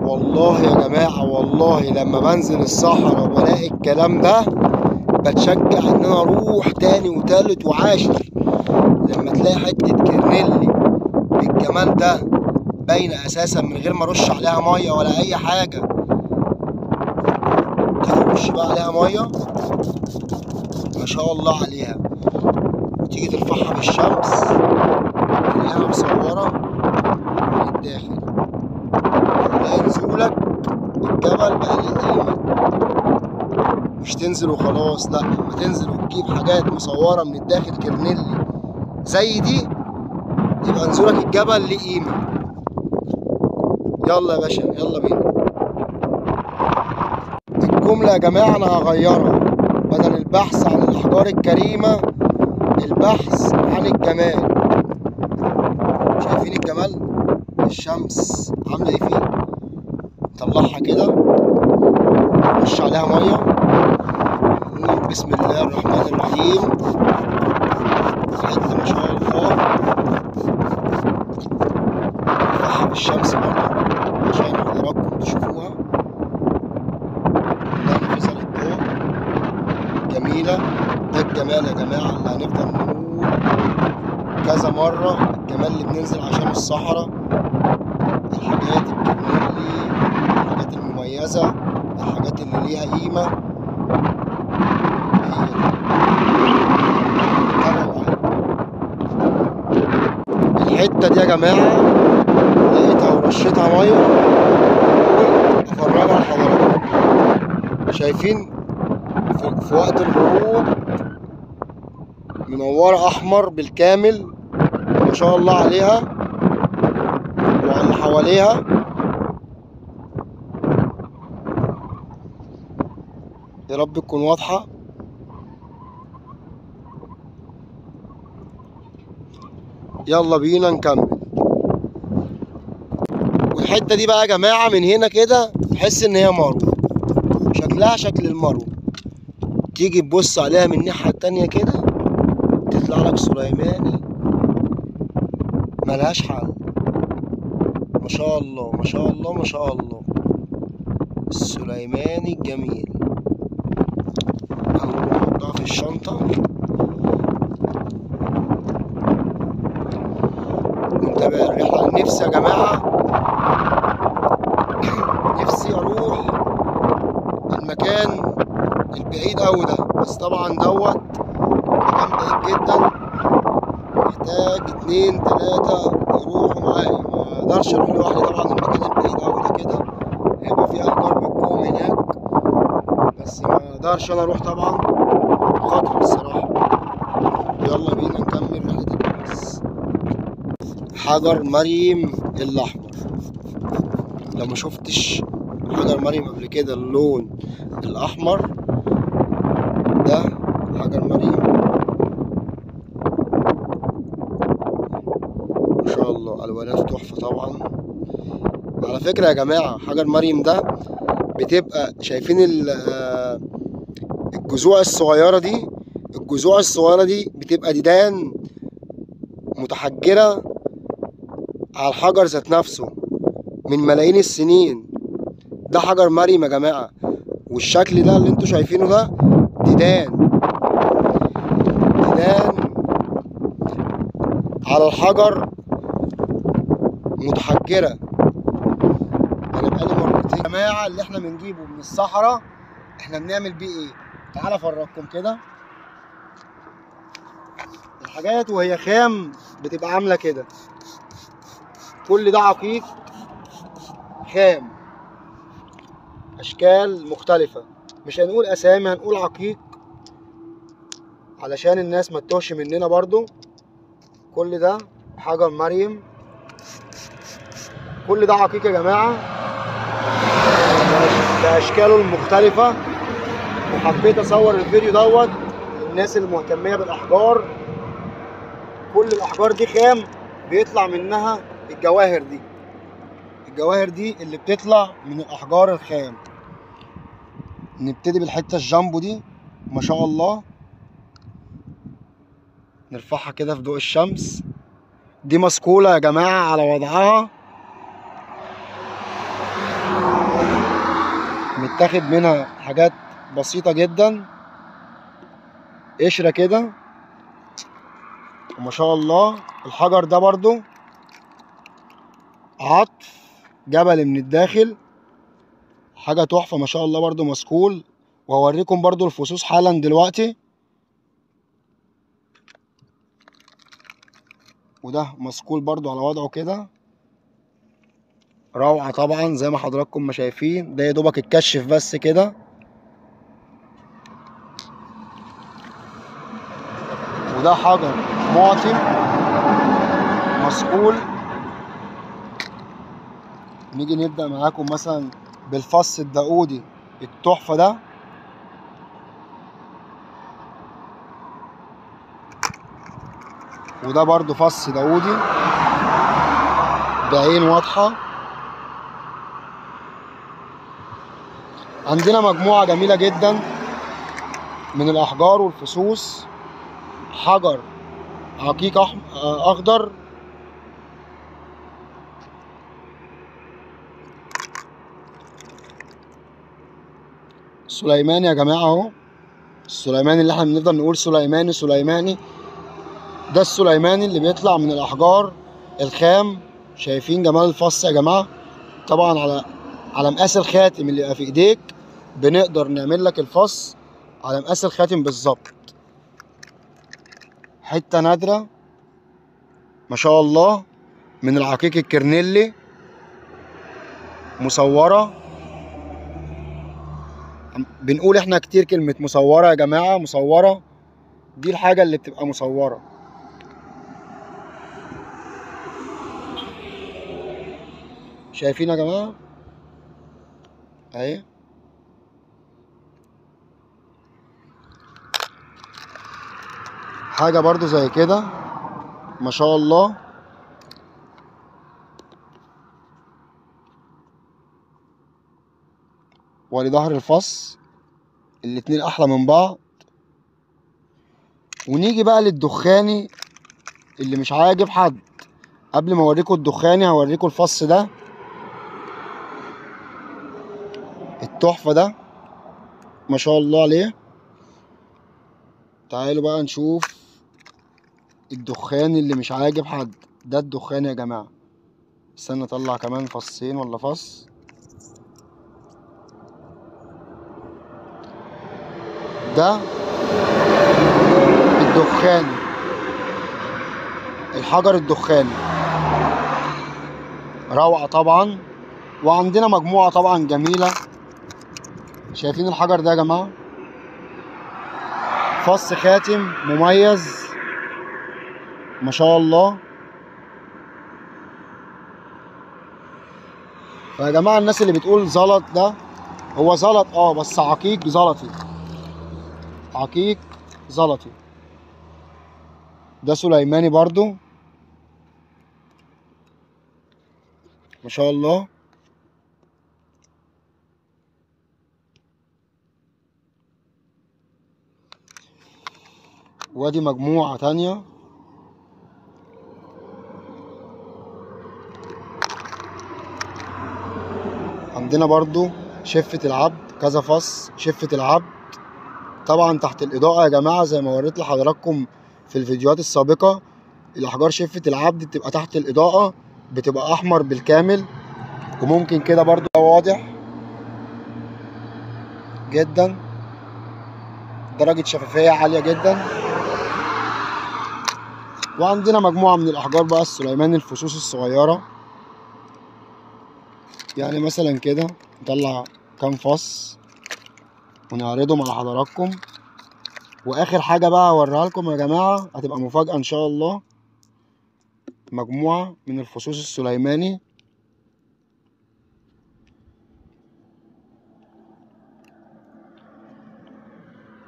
والله يا جماعة، والله لما بنزل الصحراء وبلاقي الكلام ده بتشجع ان انا اروح تاني وتالت وعاشر. لما تلاقي حتة كرنيلي بالجمال ده باينة اساسا من غير ما ارش عليها مية ولا اي حاجة، ترش بقى عليها مية ما شاء الله عليها، وتيجي ترفعها بالشمس تلاقيها مصورة من الداخل، تلاقي نزولك الجبل بقى ليه قيمة. مش تنزل وخلاص، لا، لما تنزل وتجيب حاجات مصورة من الداخل كرنيلي زي دي يبقى نزولك الجبل ليه قيمة. يلا يا باشا، يلا بينا. الجملة يا جماعة أنا هغيرها، بدل البحث عن الأحجار الكريمة البحث عن الجمال. شايفين الجمال؟ الشمس عاملة ايه فيه؟ نطلعها كده، نرش عليها مية، نقول بسم الله الرحمن الرحيم. حتة ما شاء الله، نرفعها بالشمس برضه عشان حضراتكم تشوفوها كلها نافذة للضوء، جميلة. ده الجمال يا جماعة اللي هنفضل نقول كذا مرة، الجمال اللي بننزل عشان الصحراء، الحاجات الكرنيلي، الحاجات المميزة، الحاجات اللي ليها قيمة، هي دي. الحتة دي يا جماعة لقيتها ورشيتها مية، أفرجها لحضراتكم. شايفين في وقت الغروب منورة أحمر بالكامل ما شاء الله عليها وعلى اللي حواليها. يا رب تكون واضحة. يلا بينا نكمل. والحتة دي بقى يا جماعة من هنا كده تحس ان هي مروة، شكلها شكل المروة. تيجي تبص عليها من الناحية التانية كده تطلع لك سليماني ملهاش حل. ما شاء الله ما شاء الله ما شاء الله، السليماني الجميل. اهو نحطها في الشنطة ونتابع الرحلة. نفسي يا جماعة، نفسي اروح المكان البعيد اوي ده، بس طبعا دوت مكان بعيد جدا، محتاج 2 3 يروحوا معايا، ما اقدرش اروح لوحدي طبعا. المكان البعيد اوي ده كده هيبقى فيه احجار بتقوم هناك، بس ما اقدرش انا اروح طبعا، خطر الصراحة. يلا بينا نكمل رحلة البحث. حجر مريم الأحمر، لو ما شفتش حجر مريم قبل كده اللون الأحمر ده حجر مريم ما شاء الله، ألواناته تحفة طبعا. على فكرة يا جماعة حجر مريم ده بتبقى شايفين الجذوع الصغيرة دي، الجذوع الصغيرة دي بتبقى ديدان متحجرة على الحجر ذات نفسه من ملايين السنين. ده حجر مريم يا جماعة، والشكل ده اللي انتوا شايفينه ده ديدان على الحجر متحجرة. انا بقالي مرتين يا جماعة اللي احنا بنجيبه من الصحراء احنا بنعمل بيه ايه؟ تعالى افرجكم كده. الحاجات وهي خام بتبقى عاملة كده، كل ده عقيق خام، اشكال مختلفة، مش هنقول اسامي هنقول عقيق علشان الناس ما تتوهش مننا برضو. كل ده حجر مريم، كل ده عقيق يا جماعة باشكاله المختلفة. وحبيت اصور الفيديو دوت للناس المهتمية بالاحجار. كل الاحجار دي خام بيطلع منها الجواهر دي، الجواهر دي اللي بتطلع من الاحجار الخام. نبتدي بالحته الجامبو دي ما شاء الله، نرفعها كده في ضوء الشمس. دي مسكوله يا جماعه على وضعها، متاخد منها حاجات بسيطة جدا، قشرة كده. وما شاء الله الحجر ده برضو عطف جبلي من الداخل، حاجة تحفة ما شاء الله، برضو مسكول. وهوريكم برضو الفصوص حالا دلوقتي. وده مسكول برضو على وضعه كده، روعة طبعا زي ما حضراتكم ما شايفين. ده يا دوبك اتكشف بس كده. وده حجر معتم مسكول. نيجي نبدأ معاكم مثلا بالفص الداودي التحفة ده. وده برضو فص داودي بعين واضحة. عندنا مجموعة جميلة جدا من الأحجار والفصوص. حجر عقيق أخضر، سليماني يا جماعة اهو. السليماني اللي احنا بنفضل نقول سليماني سليماني، ده السليماني اللي بيطلع من الأحجار الخام. شايفين جمال الفص يا جماعة؟ طبعا على مقاس الخاتم اللي يبقى في ايديك بنقدر نعمل لك الفص على مقاس الخاتم بالظبط. حتة نادرة ما شاء الله من العقيق الكرنيلي، مصورة. بنقول احنا كتير كلمة مصورة يا جماعة، مصورة دي الحاجة اللي بتبقى مصورة. شايفين يا جماعة اهي. حاجة برضو زي كده ما شاء الله. ولظهر الفص الاتنين احلى من بعض. ونيجي بقى للدخاني اللي مش عاجب حد. قبل ما اوريكم الدخاني هوريكم الفص ده التحفة ده ما شاء الله عليه. تعالوا بقى نشوف الدخان اللي مش عاجب حد. ده الدخان يا جماعة. استنى اطلع كمان فصين ولا فص. ده الدخاني، الحجر الدخاني، روعة طبعا. وعندنا مجموعة طبعا جميلة. شايفين الحجر ده يا جماعة؟ فص خاتم مميز ما شاء الله. فيا جماعة الناس اللي بتقول زلط، ده هو زلط بس عقيق زلطي، عقيق زلطي. ده سليماني برضو ما شاء الله. وادي مجموعة تانية. عندنا برضو شفة العبد، كذا فص شفة العبد طبعا تحت الإضاءة يا جماعة. زي ما وريت لحضراتكم في الفيديوهات السابقة، الأحجار شفة العبد بتبقى تحت الإضاءة بتبقى أحمر بالكامل. وممكن كده برضو واضح جدا، درجة شفافية عالية جدا. وعندنا مجموعة من الأحجار بقى السليماني الفصوص الصغيرة. يعني مثلا كده نطلع كام فص ونعرضهم على حضراتكم. واخر حاجة بقى هوريها لكم يا جماعة، هتبقى مفاجأة ان شاء الله. مجموعة من الفصوص السليماني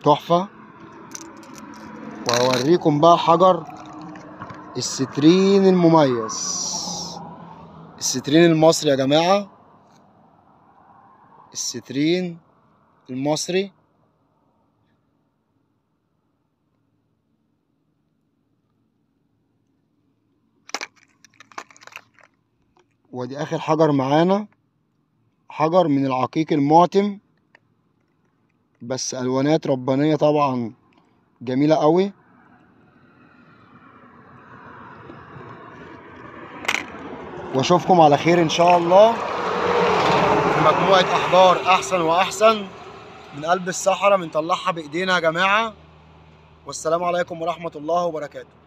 تحفة. وهوريكم بقى حجر السترين المميز، السترين المصري يا جماعة، السترين المصري. ودي اخر حجر معانا، حجر من العقيق المعتم بس الوانات ربانيه طبعا، جميله قوي. واشوفكم على خير ان شاء الله في مجموعه احجار احسن واحسن من قلب الصحراء بنطلعها بايدينا يا جماعه. والسلام عليكم ورحمه الله وبركاته.